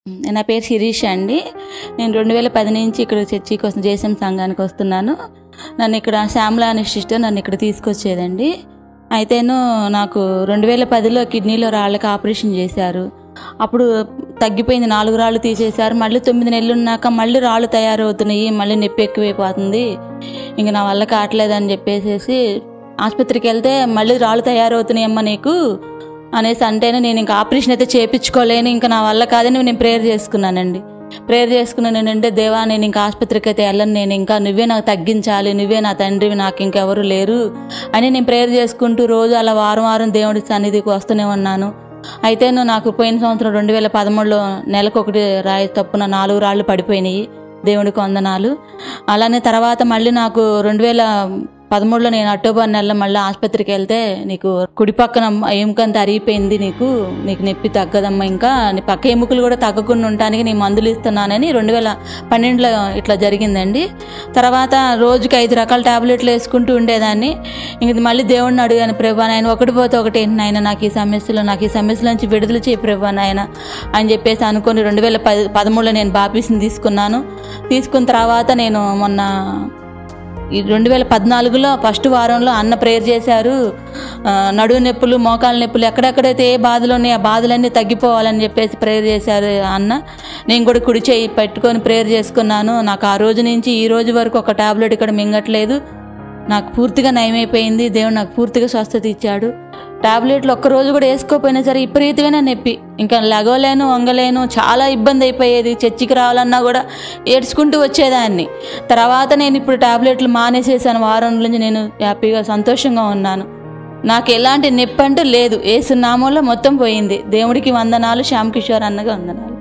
నా పేరు శిరీష అండి. నేను 2010 నుంచి ఇక్కడ చర్చి కోసం జేఎస్ఎం సంఘానికి వస్తున్నాను. నన్ను ఇక్కడ శ్యామల అనే సిస్టర్ నన్ను ఇక్కడ తీసుకొచ్చేదండి. అయితేను నాకు 2010లో కిడ్నీలో రాళ్ళకి ఆపరేషన్ చేశారు. అప్పుడు తగ్గిపోయింది, 4 రాళ్ళు తీసేశారు. మళ్ళీ 9 నెలలు ఉన్నాక మళ్ళీ రాళ్ళు తయారవుతున్నాయి, మళ్ళీ నొప్పి ఎక్కువైపోతుంది, ఇంక నా వల్ల కావట్లేదని చెప్పేసి ఆసుపత్రికి వెళ్తే మళ్ళీ రాళ్ళు తయారవుతున్నాయమ్మా నీకు అనేసి అంటేనే నేను ఇంకా ఆపరేషన్ అయితే చేయించుకోలేను, ఇంకా నా వల్ల కాదని నేను ప్రేయర్ చేసుకున్నానండి. ప్రేయర్ చేసుకున్నాను ఏంటంటే, దేవా నేను ఇంకా ఆసుపత్రికి అయితే వెళ్ళను, నేను ఇంకా నువ్వే నాకు తగ్గించాలి, నువ్వే నా తండ్రివి, నాకు ఇంకెవరు లేరు అని నేను ప్రేయర్ చేసుకుంటూ రోజు అలా వారం దేవుడి సన్నిధికి వస్తూనే ఉన్నాను. అయితే నాకు పోయిన సంవత్సరం 2013లో నెలకు 1 రాయి తప్పున 4 రాళ్ళు పడిపోయినాయి. దేవుడికి వందనాలు. అలానే తర్వాత మళ్ళీ నాకు 2013లో నేను అక్టోబర్ నెలలో మళ్ళీ ఆసుపత్రికి వెళ్తే, నీకు కుడి పక్కన ఎముకంత అరిగిపోయింది, నీకు నొప్పి తగ్గదమ్మా, ఇంకా నీ పక్క ఎముకలు కూడా తగ్గకుండా ఉండటానికి నేను మందులు ఇస్తున్నానని 2012లో ఇట్లా జరిగిందండి. తర్వాత రోజుకి 5 రకాల టాబ్లెట్లు వేసుకుంటూ ఉండేదాన్ని. ఇంక మళ్ళీ దేవుడిని అడిగాను, ప్రభా నాయన ఒకటి పోతే ఒకటి ఏంటి నాయన, నాకు ఈ సమస్యల నుంచి విడుదల చేయి ప్రభా నాయన అని చెప్పేసి అనుకొని 2013లో నేను బాప్టిజం తీసుకున్నాను. తీసుకున్న తర్వాత నేను మొన్న 2014లో ఫస్ట్ వారంలో అన్న ప్రేయర్ చేశారు. నడువు నొప్పులు, మోకాల నొప్పులు, ఎక్కడెక్కడైతే ఏ బాధలు ఉన్నాయో ఆ బాధలన్నీ తగ్గిపోవాలని చెప్పేసి ప్రేయర్ చేశారు అన్న. నేను కూడా కుడి చేయి పెట్టుకొని ప్రేయర్ చేసుకున్నాను. నాకు ఆ రోజు నుంచి ఈ రోజు వరకు ఒక టాబ్లెట్ ఇక్కడ మింగట్లేదు. నాకు పూర్తిగా నయమైపోయింది. దేవుడు నాకు పూర్తిగా స్వస్థత ఇచ్చాడు. టాబ్లెట్లు ఒక్కరోజు కూడా వేసుకోకపోయినా సరే విపరీతమైన నొప్పి, ఇంకా లెగవలేను, వంగలేను, చాలా ఇబ్బంది అయిపోయేది. చర్చికి రావాలన్నా కూడా ఏడ్చుకుంటూ వచ్చేదాన్ని. తర్వాత నేను ఇప్పుడు టాబ్లెట్లు మానేసేసాను. వారం నుంచి నేను హ్యాపీగా సంతోషంగా ఉన్నాను. నాకు ఎలాంటి నొప్పి అంటూ లేదు. యేసు నామంలో మొత్తం పోయింది. దేవుడికి వందనాలు, శ్యామ్ కిషోర్ అన్నగా వందనాలు.